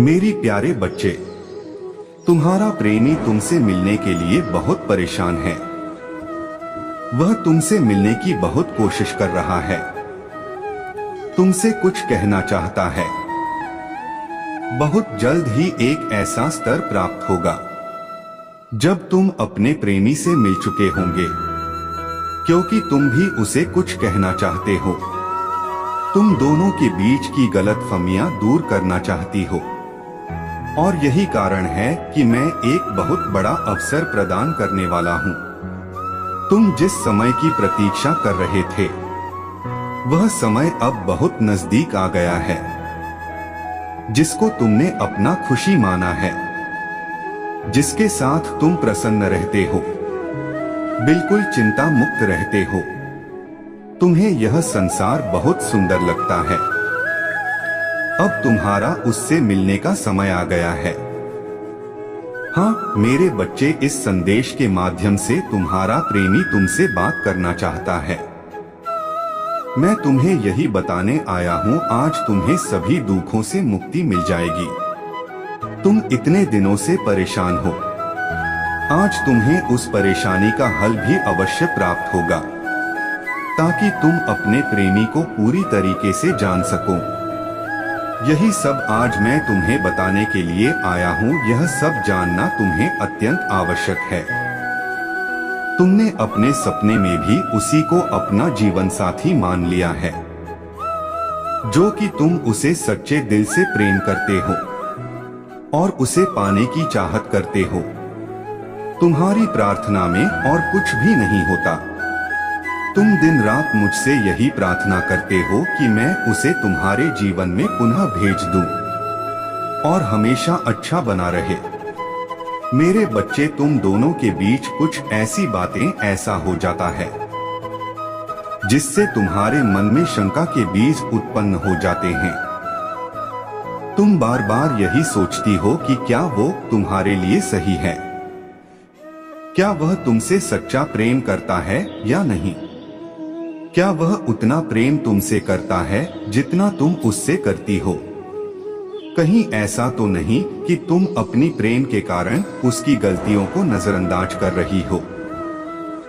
मेरी प्यारे बच्चे, तुम्हारा प्रेमी तुमसे मिलने के लिए बहुत परेशान है। वह तुमसे मिलने की बहुत कोशिश कर रहा है, तुमसे कुछ कहना चाहता है। बहुत जल्द ही एक ऐसा स्तर प्राप्त होगा जब तुम अपने प्रेमी से मिल चुके होंगे, क्योंकि तुम भी उसे कुछ कहना चाहते हो। तुम दोनों के बीच की गलतफहमियां दूर करना चाहती हो, और यही कारण है कि मैं एक बहुत बड़ा अवसर प्रदान करने वाला हूं। तुम जिस समय की प्रतीक्षा कर रहे थे, वह समय अब बहुत नजदीक आ गया है, जिसको तुमने अपना खुशी माना है, जिसके साथ तुम प्रसन्न रहते हो, बिल्कुल चिंता मुक्त रहते हो। तुम्हें यह संसार बहुत सुंदर लगता है। अब तुम्हारा उससे मिलने का समय आ गया है। हाँ मेरे बच्चे, इस संदेश के माध्यम से तुम्हारा प्रेमी तुमसे बात करना चाहता है। मैं तुम्हें यही बताने आया हूँ, आज तुम्हें सभी दुखों से मुक्ति मिल जाएगी। तुम इतने दिनों से परेशान हो, आज तुम्हें उस परेशानी का हल भी अवश्य प्राप्त होगा, ताकि तुम अपने प्रेमी को पूरी तरीके से जान सको। यही सब आज मैं तुम्हें बताने के लिए आया हूँ। यह सब जानना तुम्हें अत्यंत आवश्यक है। तुमने अपने सपने में भी उसी को अपना जीवन साथी मान लिया है, जो कि तुम उसे सच्चे दिल से प्रेम करते हो और उसे पाने की चाहत करते हो। तुम्हारी प्रार्थना में और कुछ भी नहीं होता। तुम दिन रात मुझसे यही प्रार्थना करते हो कि मैं उसे तुम्हारे जीवन में पुनः भेज दूं और हमेशा अच्छा बना रहे। मेरे बच्चे, तुम दोनों के बीच कुछ ऐसी बातें ऐसा हो जाता है जिससे तुम्हारे मन में शंका के बीज उत्पन्न हो जाते हैं। तुम बार बार यही सोचती हो कि क्या वो तुम्हारे लिए सही है, क्या वह तुमसे सच्चा प्रेम करता है या नहीं, क्या वह उतना प्रेम तुमसे करता है जितना तुम उससे करती हो। कहीं ऐसा तो नहीं कि तुम अपनी प्रेम के कारण उसकी गलतियों को नजरअंदाज कर रही हो।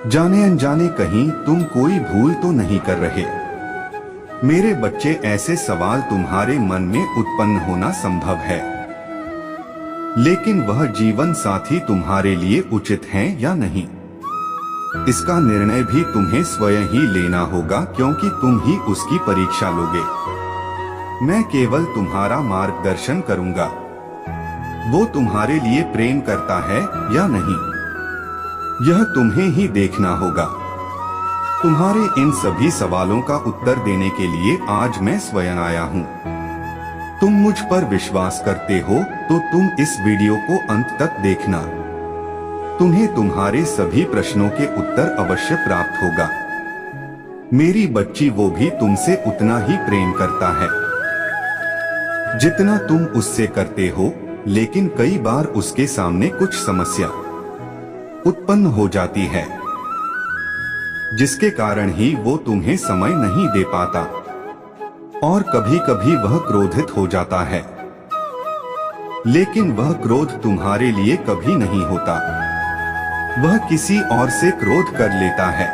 जाने अनजाने कहीं तुम कोई भूल तो नहीं कर रहे। मेरे बच्चे, ऐसे सवाल तुम्हारे मन में उत्पन्न होना संभव है, लेकिन वह जीवन साथी तुम्हारे लिए उचित है या नहीं, इसका निर्णय भी तुम्हें स्वयं ही लेना होगा, क्योंकि तुम ही उसकी परीक्षा लोगे। मैं केवल तुम्हारा मार्गदर्शन करूंगा। वो तुम्हारे लिए प्रेम करता है या नहीं, यह तुम्हें ही देखना होगा। तुम्हारे इन सभी सवालों का उत्तर देने के लिए आज मैं स्वयं आया हूँ। तुम मुझ पर विश्वास करते हो तो तुम इस वीडियो को अंत तक देखना। तुम्हें तुम्हारे सभी प्रश्नों के उत्तर अवश्य प्राप्त होगा। मेरी बच्ची, वो भी तुमसे उतना ही प्रेम करता है जितना तुम उससे करते हो, लेकिन कई बार उसके सामने कुछ समस्या उत्पन्न हो जाती है, जिसके कारण ही वो तुम्हें समय नहीं दे पाता, और कभी कभी वह क्रोधित हो जाता है। लेकिन वह क्रोध तुम्हारे लिए कभी नहीं होता, वह किसी और से क्रोध कर लेता है।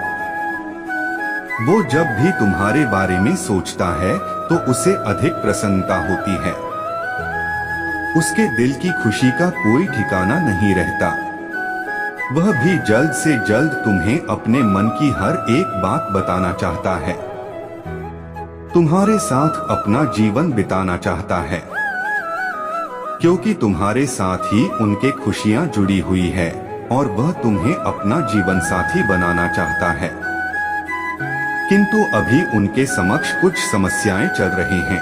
वो जब भी तुम्हारे बारे में सोचता है तो उसे अधिक प्रसन्नता होती है। उसके दिल की खुशी का कोई ठिकाना नहीं रहता। वह भी जल्द से जल्द तुम्हें अपने मन की हर एक बात बताना चाहता है, तुम्हारे साथ अपना जीवन बिताना चाहता है, क्योंकि तुम्हारे साथ ही उनके खुशियां जुड़ी हुई है और वह तुम्हें अपना जीवन साथी बनाना चाहता है। किंतु अभी उनके समक्ष कुछ समस्याएं चल रही हैं।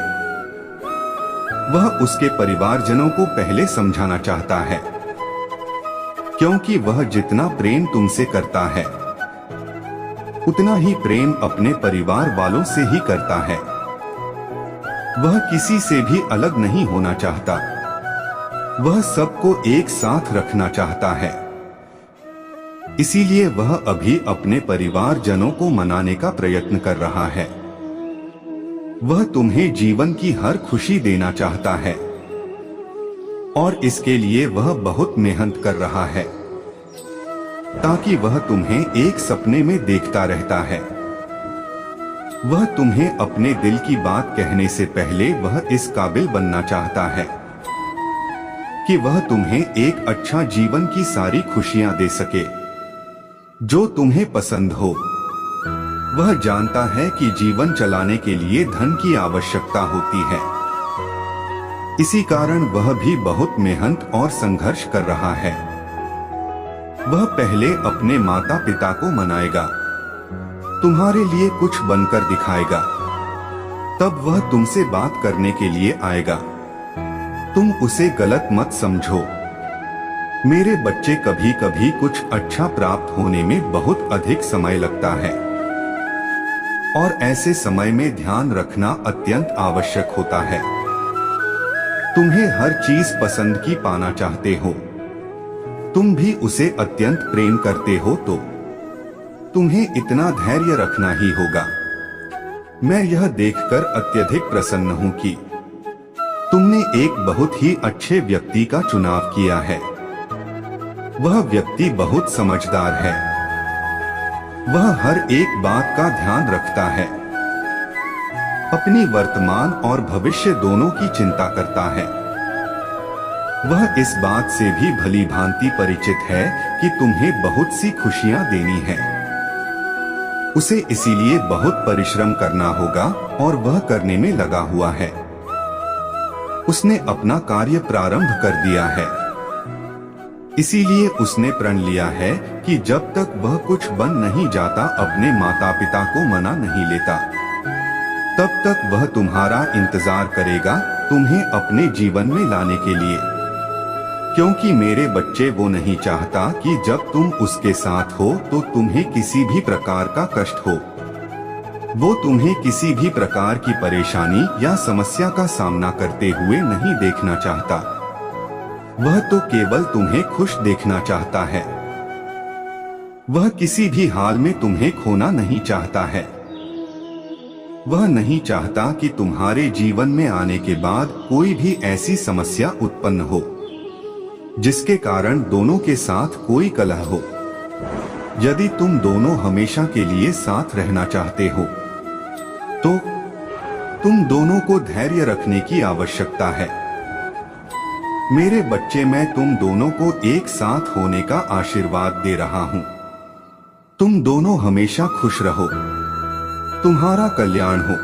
वह उसके परिवारजनों को पहले समझाना चाहता है, क्योंकि वह जितना प्रेम तुमसे करता है, उतना ही प्रेम अपने परिवार वालों से ही करता है। वह किसी से भी अलग नहीं होना चाहता, वह सबको एक साथ रखना चाहता है। इसीलिए वह अभी अपने परिवारजनों को मनाने का प्रयत्न कर रहा है। वह तुम्हें जीवन की हर खुशी देना चाहता है, और इसके लिए वह बहुत मेहनत कर रहा है ताकि वह तुम्हें एक सपने में देखता रहता है। वह तुम्हें अपने दिल की बात कहने से पहले वह इस काबिल बनना चाहता है कि वह तुम्हें एक अच्छा जीवन की सारी खुशियां दे सके जो तुम्हें पसंद हो। वह जानता है कि जीवन चलाने के लिए धन की आवश्यकता होती है, इसी कारण वह भी बहुत मेहनत और संघर्ष कर रहा है। वह पहले अपने माता पिता को मनाएगा, तुम्हारे लिए कुछ बनकर दिखाएगा, तब वह तुमसे बात करने के लिए आएगा। तुम उसे गलत मत समझो। मेरे बच्चे, कभी कभी कुछ अच्छा प्राप्त होने में बहुत अधिक समय लगता है और ऐसे समय में ध्यान रखना अत्यंत आवश्यक होता है। तुम्हें हर चीज पसंद की पाना चाहते हो, तुम भी उसे अत्यंत प्रेम करते हो, तो तुम्हें इतना धैर्य रखना ही होगा। मैं यह देखकर अत्यधिक प्रसन्न हूं कि तुमने एक बहुत ही अच्छे व्यक्ति का चुनाव किया है। वह व्यक्ति बहुत समझदार है, वह हर एक बात का ध्यान रखता है, अपनी वर्तमान और भविष्य दोनों की चिंता करता है। वह इस बात से भी भली भांति परिचित है कि तुम्हें बहुत सी खुशियां देनी है। उसे इसीलिए बहुत परिश्रम करना होगा और वह करने में लगा हुआ है। उसने अपना कार्य प्रारंभ कर दिया है, इसीलिए उसने प्रण लिया है कि जब तक वह कुछ बन नहीं जाता, अपने माता पिता को मना नहीं लेता, तब तक वह तुम्हारा इंतजार करेगा तुम्हें अपने जीवन में लाने के लिए। क्योंकि मेरे बच्चे, वो नहीं चाहता कि जब तुम उसके साथ हो तो तुम्हें किसी भी प्रकार का कष्ट हो। वो तुम्हें किसी भी प्रकार की परेशानी या समस्या का सामना करते हुए नहीं देखना चाहता। वह तो केवल तुम्हें खुश देखना चाहता है। वह किसी भी हाल में तुम्हें खोना नहीं चाहता है। वह नहीं चाहता कि तुम्हारे जीवन में आने के बाद कोई भी ऐसी समस्या उत्पन्न हो जिसके कारण दोनों के साथ कोई कलह हो। यदि तुम दोनों हमेशा के लिए साथ रहना चाहते हो तो तुम दोनों को धैर्य रखने की आवश्यकता है। मेरे बच्चे, मैं तुम दोनों को एक साथ होने का आशीर्वाद दे रहा हूं। तुम दोनों हमेशा खुश रहो, तुम्हारा कल्याण हो।